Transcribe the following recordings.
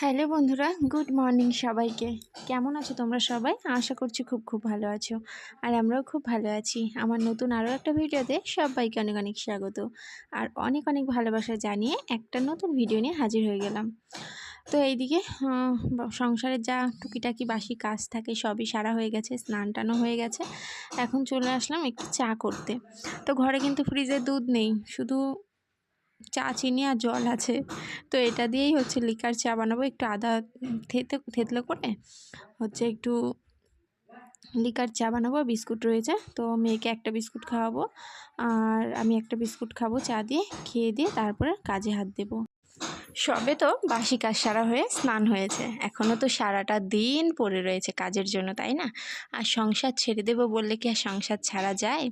Hello বন্ধুরা, good morning সবাইকে। কেমন আছো তোমরা সবাই? আশা করছি খুব ভালো আছো। আর আমরাও খুব ভালো আছি। আমার নতুন আরও একটা ভিডিওতে সবাইকে অনেক স্বাগত। আর অনেক ভালোবাসা জানিয়ে একটা নতুন ভিডিও নিয়ে হাজির হয়ে গেলাম। তো এইদিকে সংসারের যা টুকিটাকি বাসি কাজ থাকে সবই সারা হয়ে গেছে, স্নান টানও হয়ে গেছে। এখন চলে আসলাম একটু চা করতে। তো ঘরে কিন্তু ফ্রিজে দুধ নেই, শুধু চা, চিনি আর জল আছে। তো এটা দিয়েই লিকার চা বানাবো। একটু আদা থেতলো করে একটু লিকার চা বানাবো। বিস্কুট রয়েছে, তো মেয়েকে একটা বিস্কুট খাওয়াবো আর আমি একটা বিস্কুট খাবো চা দিয়ে। খেয়ে দিয়ে তারপরে কাজে হাত দেবো। সবে তো বাসি কাজ সারা হয়ে স্নান হয়েছে, এখনও তো সারাটা দিন পড়ে রয়েছে কাজের জন্য, তাই না? আর সংসার ছেড়ে দেবো বললে কি আর সংসার ছাড়া যায়?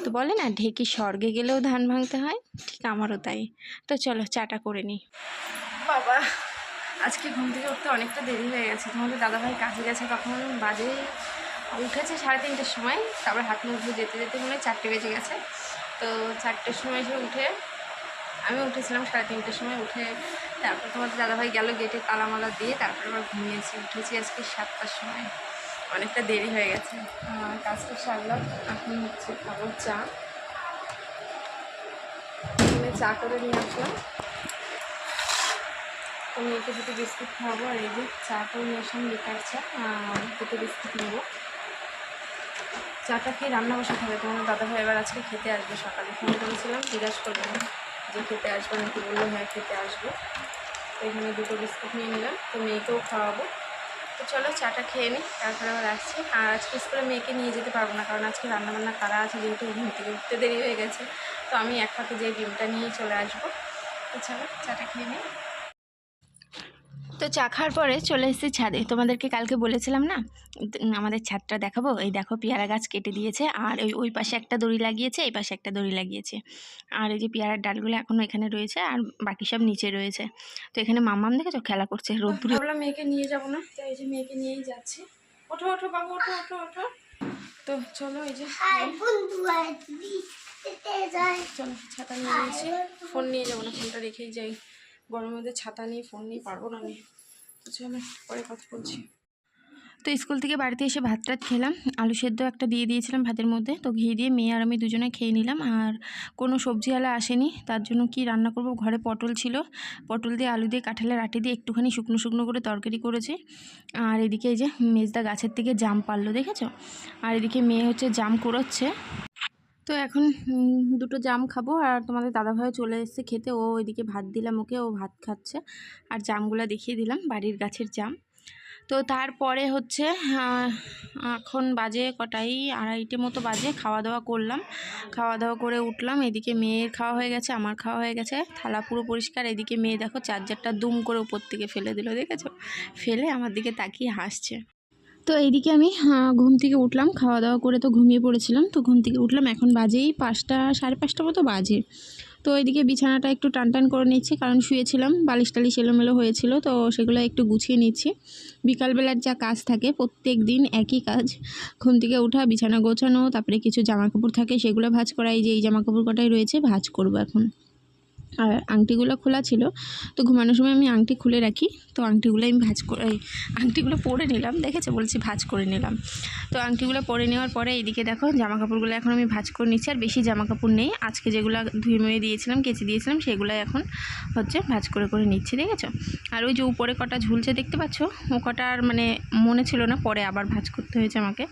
তো বলে না, ঢেকি স্বর্গে গেলেও ধান ভাঙতে হয়, ঠিক আমারও তাই। তো চলো চাটা করে নিই। বাবা, আজকে ঘুম থেকে উঠতে অনেকটা দেরি হয়ে গেছে। তোমাদের দাদাভাই কাজে গেছে, তখন বাজে উঠেছে 3:30টার সময়। তারপর হাত মুখ ধুয়ে যেতে মনে হয় 4টে বেজে গেছে। তো 4টের সময় এসে উঠে আমি উঠেছিলাম 3:30টার সময়। উঠে তারপর তোমাদের দাদাভাই গেল গেটে তালামালা দিয়ে, তারপরে আবার ঘুমিয়েছি। উঠেছি আজকে 7টার সময়, অনেকটা দেরি হয়ে গেছে। কাজটা সারলাম, এখন খাবো চা। চা করে নিয়ে আসলাম, তো মেয়েকে দুটো বিস্কুট খাওয়াবো। আর এই যে চা করে নিয়ে আসলাম, লিকার চা, দুটো বিস্কুট নেবো। চাটা খেয়ে রান্না বসাতে হবে। তোমার দাদাভাই এবার আজকে খেতে আসবে। সকালে ফোন করেছিলাম, জিজ্ঞাসা করবেন যে খেতে আসবে নাকি, বললো হ্যাঁ খেতে আসবে। তো এখানে দুটো বিস্কুট নিয়ে নিলাম, তো মেয়েকেও খাওয়াবো। তো চলো চাটা খেয়ে নিই, তারপরে আবার আসছি। আর আজকে স্কুলে মেয়েকে নিয়ে যেতে পারবো না, কারণ আজকে রান্নাবান্না করা আছে, যেহেতু ঘুম থেকে উঠতে দেরি হয়ে গেছে। তো আমি এক ফাঁকে যেয়ে ডিমটা নিয়ে চলে আসবো। তো চলো চাটা খেয়ে নিই। তো চা খাওয়ার পরে চলে এসেছি ছাদে। তোমাদেরকে কালকে বলেছিলাম না আমাদের ছাদটা দেখাবো। এই দেখো, পেয়ারা গাছ কেটে দিয়েছে, আর ওই পাশে একটা দড়ি লাগিয়েছে, এই পাশে একটা দড়ি লাগিয়েছে। আর এই যে পেয়ারার ডালগুলো এখনও এখানে রয়েছে, আর বাকি সব নিচে রয়েছে। তো এখানে মাম্মাম দেখেছো খেলা করছে রোদ্দুরে। ভাবলাম মেয়েকে নিয়ে যাবো না, তো এই যে মেয়েকে নিয়েই যাচ্ছি। ওঠো ওঠো বাবু, ওঠো ওঠো ওঠো। তো চলো, এই যে চলো ছাতা নিয়ে নিয়েছি। ফোন নিয়ে যাবো না, ফোনটা রেখেই যাই। গরমের মধ্যে ছাতা নিয়ে ফোন নিয়ে পারবো না আমি। তো চলো পরে কথা বলছি। তো স্কুল থেকে বাড়িতে এসে ভাত টাত খেলাম। আলু সেদ্ধ একটা দিয়ে দিয়েছিলাম ভাতের মধ্যে, তো ঘি দিয়ে মেয়ে আর আমি দুজনে খেয়ে নিলাম। আর কোনো সবজিওয়ালা আসেনি, তার জন্য কি রান্না করব, ঘরে পটল ছিল, পটল দিয়ে আলু দিয়ে কাঁঠালের আটি দিয়ে একটুখানি শুকনো করে তরকারি করেছি। আর এদিকে এই যে মেজদা গাছের থেকে জাম পারলো, দেখেছো? আর এদিকে মেয়ে জাম কুড়োচ্ছে। তো এখন দুটো জাম খাবো। আর তোমাদের দাদাভাই চলে এসেছে খেতে, ও ওইদিকে ভাত দিলাম ওকে, ও ভাত খাচ্ছে। আর জামগুলো দেখিয়ে দিলাম, বাড়ির গাছের জাম। তো তারপরে এখন বাজে কটাই 2:30টে মতো বাজে। খাওয়া দাওয়া করলাম, খাওয়া দাওয়া করে উঠলাম। এদিকে মেয়ের খাওয়া হয়ে গেছে, আমার খাওয়া হয়ে গেছে, থালা পুরো পরিষ্কার। এদিকে মেয়ে দেখো চার্জারটা দুম করে উপর থেকে ফেলে দিল, দেখেছো? ফেলে আমার দিকে তাকিয়ে হাসছে। তো এইদিকে আমি ঘুম থেকে উঠলাম, খাওয়া দাওয়া করে তো ঘুমিয়ে পড়েছিলাম। তো ঘুম থেকে উঠলাম, এখন বাজেই 5টা 5:30 মতো বাজে। তো এইদিকে বিছানাটা একটু টান করে নিচ্ছি, কারণ শুয়েছিলাম, বালিশ টালিশ এলোমেলো হয়েছিল, তো সেগুলো একটু গুছিয়ে নিচ্ছি। বিকালবেলার যা কাজ থাকে, প্রত্যেক দিন একই কাজ, ঘুম থেকে উঠা, বিছানা গোছানো, তারপরে কিছু জামা কাপড় থাকে সেগুলো ভাঁজ করা। এই যে এই জামা কাপড় কটাই রয়েছে, ভাঁজ করবো এখন। আর আংটিগুলো খোলা ছিল, তো ঘুমানোর সময় আমি আংটি খুলে রাখি, তো আংটিগুলো আমি আংটিগুলো পরে নিলাম, দেখেছো? বলছি ভাঁজ করে নিলাম। তো আংটিগুলো পরে নেওয়ার পরে এইদিকে দেখো জামা কাপড়গুলো এখন আমি ভাঁজ করে নিচ্ছি। আর বেশি জামা কাপড় নেই, আজকে যেগুলো ধুয়ে মুয়ে দিয়েছিলাম, কেচে দিয়েছিলাম, সেগুলো এখন ভাঁজ করে নিচ্ছি, দেখেছো? আর ওই যে উপরে কটা ঝুলছে দেখতে পাচ্ছ, ও কটা আর মানে মনে ছিল না, পরে আবার ভাঁজ করতে হয়েছে আমাকে।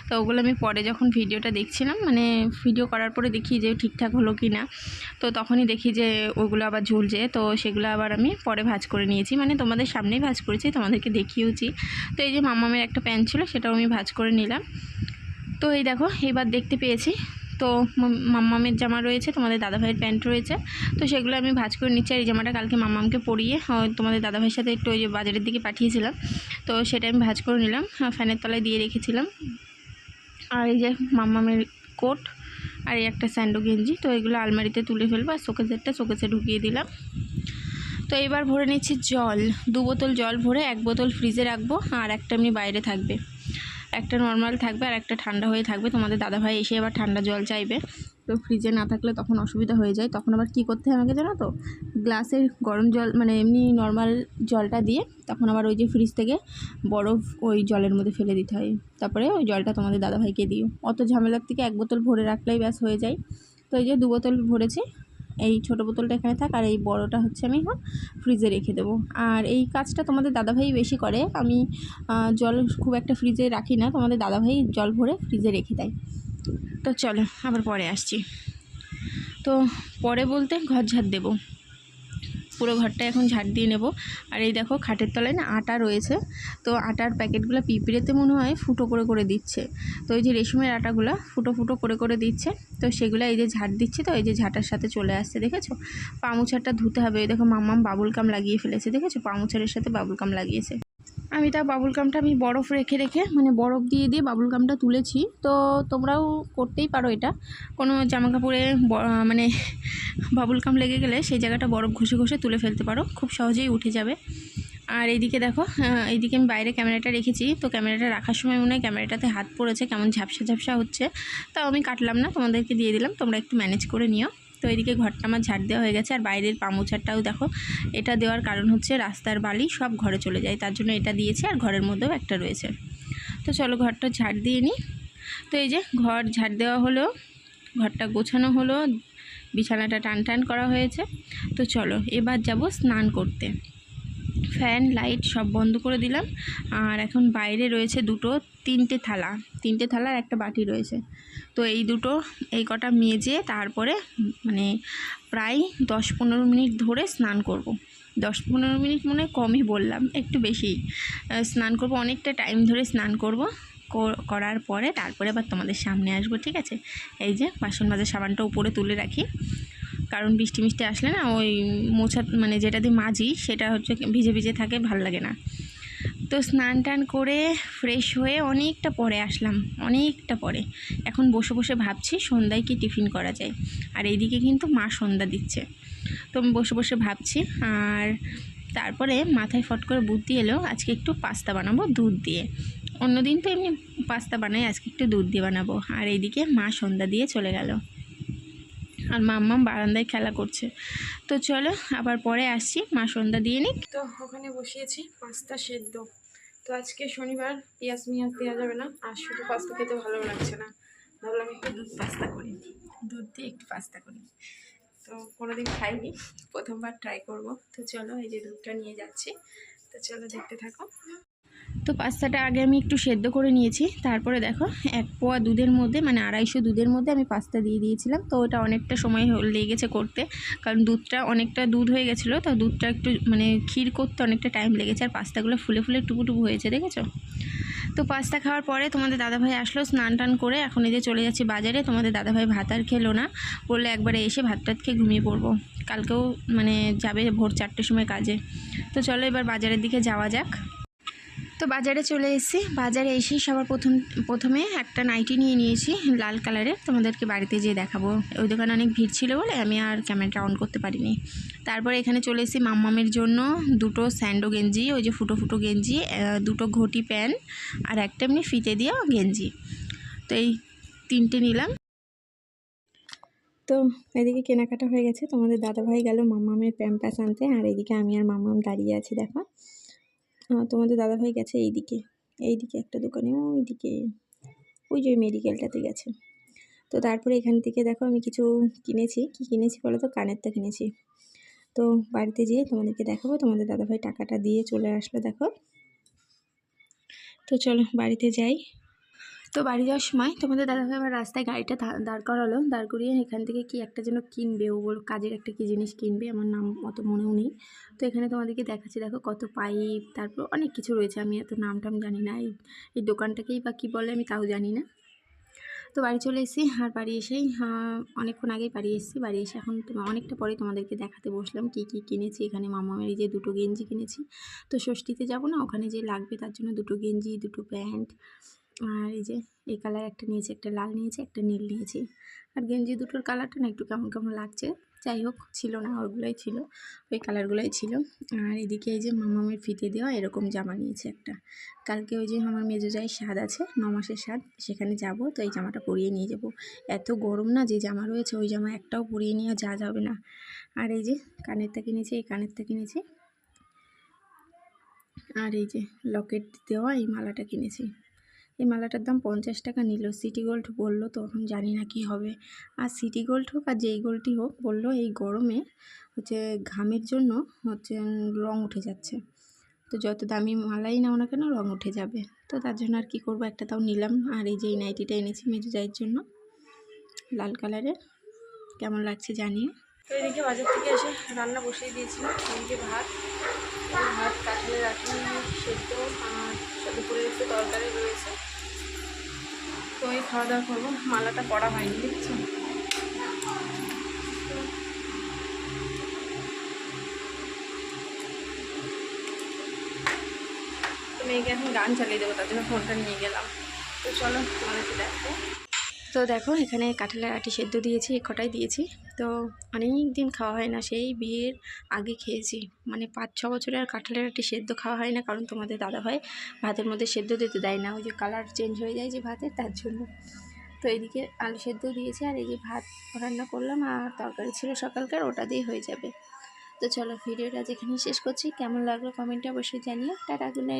তো ওগুলো আমি পরে যখন ভিডিওটা দেখছিলাম, মানে ভিডিও করার পরে দেখি যে ঠিকঠাক হলো কি না, তো তখনই দেখি যে ওগুলো আবার ঝুলছে। তো সেগুলো আবার আমি পরে ভাঁজ করে নিয়েছি, মানে তোমাদের সামনেই ভাঁজ করেছি, তোমাদেরকে দেখিয়েওছি। তো এই যে মাম্মামের একটা প্যান্ট ছিল, সেটাও আমি ভাঁজ করে নিলাম। তো এই দেখো এবার দেখতে পেয়েছি, তো মাম্মামের জামা রয়েছে, তোমাদের দাদাভাইয়ের প্যান্ট রয়েছে, তো সেগুলো আমি ভাঁজ করে নিচ্ছি। আর এই জামাটা কালকে মাম্মামকে পরিয়ে তোমাদের দাদাভাইয়ের সাথে একটু ওই যে বাজারের দিকে পাঠিয়েছিলাম, তো সেটা আমি ভাঁজ করে নিলাম, ফ্যানের তলায় দিয়ে রেখেছিলাম। আর এই যে মাম্মামের কোট, আর এই একটা স্যান্ডো গেঞ্জি, তো এগুলো আলমারিতে তুলে ফেলবো। আর শোকেসে ঢুকিয়ে দিলাম। তো এবার ভরে নিচ্ছি জল, 2 বোতল জল ভরে 1 বোতল ফ্রিজে রাখবো, আর একটা এমনি বাইরে থাকবে, একটা নর্মাল থাকবে আর একটা ঠান্ডা হয়ে থাকবে। তোমাদের দাদাভাই এসে এবার ঠান্ডা জল চাইবে। তো ফ্রিজে না থাকলে তখন অসুবিধা হয়ে যায়। তখন আবার কী করতে হয় আমাকে জানো তো, গ্লাসের গরম জল মানে এমনি নর্মাল জলটা দিয়ে তখন আবার ওই যে ফ্রিজ থেকে বরফ ওই জলের মধ্যে ফেলে দিতে হয়, তারপরে ওই জলটা তোমাদের দাদাভাইকে দিও। অত ঝামেলার থেকে 1 বোতল ভরে রাখলেই ব্যাস হয়ে যায়। তো এই যে 2 বোতল ভরেছি, এই ছোটো বোতলটা এখানে থাক, আর এই বড়টা হচ্ছে আমি এখন ফ্রিজে রেখে দেবো। আর এই কাজটা তোমাদের দাদাভাই বেশি করে, আমি জল খুব একটা ফ্রিজে রাখি না, তোমাদের দাদাভাই জল ভরে ফ্রিজে রেখে দেয়। তো চলো আবার পরে আসছি। তো পরে বলতে ঘর ঝাড় দেবো, পুরো ঘরটা এখন ঝাড় দিয়ে নেব। আর এই দেখো খাটের তলায় না আটা রয়েছে, তো আটার প্যাকেটগুলো পিঁপড়েতে মনে হয় ফুটো করে করে দিচ্ছে। তো এই যে রেশমের আটাগুলো ফুটো ফুটো করে করে দিচ্ছে, তো সেগুলো এই যে ঝাড় দিচ্ছি, তো এই যে ঝাঁটার সাথে চলে আসছে, দেখেছো। পামুছারটা ধুতে হবে, দেখো মাম্মাম বাবুল কাম লাগিয়ে ফেলেছে, দেখেছো পামুছারের সাথে বাবুল কাম লাগিয়েছে। আমি তা বাবুল গামটা আমি বরফ রেখে রেখে মানে বরফ দিয়ে দিয়ে বাবুল গামটা তুলেছি। তো তোমরাও করতেই পারো এটা, কোনো জামা কাপড়ে মানে বাবুল গাম লেগে গেলে সেই জায়গাটা বরফ ঘষে ঘষে তুলে ফেলতে পারো, খুব সহজেই উঠে যাবে। আর এইদিকে দেখো, এইদিকে আমি বাইরে ক্যামেরাটা রেখেছি, তো ক্যামেরাটা রাখার সময় মনে হয় ক্যামেরাটাতে হাত পড়েছে, কেমন ঝাপসা ঝাপসা হচ্ছে, তাও আমি কাটলাম না, তোমাদেরকে দিয়ে দিলাম, তোমরা একটু ম্যানেজ করে নিও। তো এদিকে ঘরটা আমার ঝাড় দেওয়া হয়ে গেছে। আর বাইরের পামোছারটাও দেখো, এটা দেওয়ার কারণ হচ্ছে রাস্তার বালি সব ঘরে চলে যায়, তার জন্য এটা দিয়েছি, আর ঘরের মধ্যেও একটা রয়েছে। তো চলো ঘরটা ঝাড় দিয়ে নিই। তো এই যে ঘর ঝাড় দেওয়া হলো, ঘরটা গোছানো হলো, বিছানাটা টান টান করা হয়েছে। তো চলো এবার যাব স্নান করতে। ফ্যান লাইট সব বন্ধ করে দিলাম। আর এখন বাইরে রয়েছে তিনটে থালা আর একটা বাটি রয়েছে। তো এই দুটো এই কটা মেজে তারপরে মানে প্রায় 10-15 মিনিট ধরে স্নান করব। 10-15 মিনিট মনে কমই বললাম, একটু বেশি স্নান করব, অনেকটা টাইম ধরে স্নান করব। করার পরে তারপরে আবার তোমাদের সামনে আসবো, ঠিক আছে। এই যে বাসন মাজার সাবানটা উপরে তুলে রাখি, কারণ বৃষ্টি মিষ্টি আসলে না ওই মোছা মানে যেটা দিয়ে মাজি সেটা হচ্ছে ভিজে ভিজে থাকে, ভাল লাগে না। তো স্নান টান করে ফ্রেশ হয়ে অনেকটা পরে আসলাম, অনেকটা পরে। এখন বসে বসে ভাবছি সন্ধ্যায় কি টিফিন করা যায়। আর এইদিকে কিন্তু মা সন্ধ্যা দিচ্ছে, তো আমি বসে বসে ভাবছি। আর তারপরে মাথায় ফট করে বুদ্ধি এলো, আজকে একটু পাস্তা বানাবো দুধ দিয়ে। অন্যদিন তো এমনি পাস্তা বানাই, আজকে একটু দুধ দিয়ে বানাবো। আর এইদিকে মা সন্ধ্যা দিয়ে চলে গেল, আর মাম্মাম বারান্দায় খেলা করছে। তো চলো আবার পরে আসছি, মা সন্ধ্যা দিয়ে নিক। তো ওখানে বসিয়েছি পাস্তা সেদ্ধ। তো আজকে শনিবার, পেঁয়াজ দেওয়া যাবে না, আর শুধু পাস্তা খেতে ভালো লাগছে না, ভাবলাম একটু দুধ পাস্তা করি, দুধ দিয়ে একটু পাস্তা করি। তো কোনোদিন খাইনি, প্রথমবার ট্রাই করব। তো চলো এই যে দুধটা নিয়ে যাচ্ছি, তো চলো দেখতে থাকো। তো পাস্তাটা আগে আমি একটু সেদ্ধ করে নিয়েছি, তারপরে দেখো 1 পোয়া দুধের মধ্যে মানে 250 দুধের মধ্যে আমি পাস্তা দিয়ে দিয়েছিলাম। তো ওটা অনেকটা সময় লেগেছে করতে, কারণ দুধটা অনেকটা দুধ হয়ে গেছিলো, তো দুধটা একটু মানে ক্ষীর করতে অনেকটা টাইম লেগেছে। আর পাস্তাগুলো ফুলে ফুলে টুকু হয়েছে, দেখেছো। তো পাস্তা খাওয়ার পরে তোমাদের দাদাভাই আসলো স্নান টান করে, এখন এই যে চলে যাচ্ছি বাজারে। তোমাদের দাদাভাই ভাত আর খেলো না, বললে একবারে এসে ভাত টাত খেয়ে ঘুমিয়ে পড়বো, কালকেও মানে যাবে ভোর 4টের সময় কাজে। তো চলো এবার বাজারের দিকে যাওয়া যাক। তো বাজারে চলে এসেছি, বাজারে এসেই সবার প্রথমে একটা নাইটি নিয়ে নিয়েছি লাল কালারের, তোমাদেরকে বাড়িতে যেয়ে দেখাবো। ওই দোকানে অনেক ভিড় ছিল বলে আমি আর ক্যামেরাটা অন করতে পারিনি। তারপরে এখানে চলে এসেছি মাম্মামের জন্য 2টো স্যান্ডো গেঞ্জি, ওই যে ফুটো ফুটো গেঞ্জি, 2টো ঘটি প্যান্ট, আর একটা এমনি ফিতে দেওয়া গেঞ্জি। তো এই 3টে নিলাম। তো এদিকে কেনাকাটা হয়ে গেছে, তোমাদের দাদাভাই গেল মাম্মামের প্যাম্পাস আনতে, আর এদিকে আমি আর মাম্মাম দাঁড়িয়ে আছি। দেখো তোমাদের দাদাভাই গেছে এইদিকে একটা দোকানে, ওইদিকে ওই যে মেডিকেলটাতে গেছে। তো তারপরে এখান থেকে দেখো আমি কিছু কিনেছি, কি কিনেছি বলো তো, কানেরটা কিনেছি। তো বাড়িতে যেয়ে তোমাদেরকে দেখাবো। তোমাদের দাদাভাই টাকাটা দিয়ে চলে আসলো, দেখো। তো চলো বাড়িতে যাই। তো বাড়ি যাওয়ার সময় তোমাদের দাদাভাই আবার রাস্তায় গাড়িটা দাঁড় করালো, দাঁড় করিয়ে এখান থেকে কি একটা যেন কিনবে, ও বলো কাজের একটা কি জিনিস কিনবে, আমার নাম অত মনেও নেই। তো এখানে তোমাদেরকে দেখাচ্ছি, দেখো কত পাইপ, তারপর অনেক কিছু রয়েছে, আমি এত নাম টাম জানি না, এই দোকানটাকেই বা কী বলে আমি তাও জানি না। তো বাড়ি চলে এসেছি, আর বাড়ি এসেই অনেকক্ষণ আগেই বাড়ি এসেছি। বাড়ি এসে এখন অনেকটা পরে তোমাদেরকে দেখাতে বসলাম কী কী কিনেছি। এখানে মামামের এই যে 2টো গেঞ্জি কিনেছি, তো ষষ্ঠীতে যাব না, ওখানে যে লাগবে তার জন্য 2টো গেঞ্জি, 2টো প্যান্ট। আর এই যে এই কালার একটা নিয়েছি, একটা লাল নিয়েছি, একটা নীল নিয়েছি। আর গেঞ্জি দুটোর কালারটা না একটু কেমন কেমন লাগছে, যাই হোক ছিল না, ওইগুলোই ছিল, ওই কালারগুলোই ছিল। আর এদিকে এই যে মামামের ফিতে দেওয়া এরকম জামা নিয়েছে একটা। কালকে ওই যে আমার মেজো জায়ের স্বাদ আছে, 9 মাসের স্বাদ, সেখানে যাব, তো এই জামাটা পরিয়ে নিয়ে যাব। এত গরম না, যে জামা রয়েছে ওই জামা একটাও পরিয়ে নিয়ে যা যাবে না। আর এই যে কানেরটা কিনেছি, এই কানেরটা কিনেছি, আর এই যে লকেট দেওয়া এই মালাটা কিনেছি। এই মালাটার দাম 50 টাকা নিল। সিটি গোল্ড বললো, তো এখন জানি না কি হবে। আর সিটি গোল্ড হোক আর যেই গোল্ডই হোক, বললো এই গরমে হচ্ছে ঘামের জন্য হচ্ছে রং উঠে যাচ্ছে, তো যত দামি মালাই নাও না কেন রং উঠে যাবে। তো তার জন্য আর কি করবো, একটা তাও নিলাম। আর এই যে এই নাইটিটা এনেছি মেজো জায়ের জন্য, লাল কালারের, কেমন লাগছে জানিও। তো এদিকে বাজার থেকে এসে রান্না বসিয়ে দিয়েছিলাম। এদিকে ভাত, কাঁঠালের আটি সেদ্ধ, আর দুপুরে একটু তরকারি রয়েছে। তো এই খাওয়া দাওয়া করবো। মালাটা পড়া হয়নি, দেখছো। তো মেয়েকে এখন গান চালিয়ে দেবো, তার জন্য ফোনটা নিয়ে গেলাম। তো চলো তোমাদেরকে দেখো। তো দেখো এখানে কাঁঠালের আটি সেদ্ধ দিয়েছি, কটাই দিয়েছি। তো অনেক দিন খাওয়া হয় না, সেই বিয়ের আগে খেয়েছি, মানে 5-6 বছরে আর কাঁঠালের আটি সেদ্ধ খাওয়া হয় না, কারণ তোমাদের দাদাভাই ভাতের মধ্যে সেদ্ধ দিতে দেয় না, ওই যে কালার চেঞ্জ হয়ে যায় যে ভাতের, তার জন্য। তো এদিকে আলু সেদ্ধ দিয়েছি, আর এই যে ভাত রান্না করলাম, আর তরকারি ছিল সকালকার, ওটা দিয়ে হয়ে যাবে। তো চলো ভিডিওটা যেখানে শেষ করছি, কেমন লাগলো কমেন্টে অবশ্যই জানিও। Tata, good night.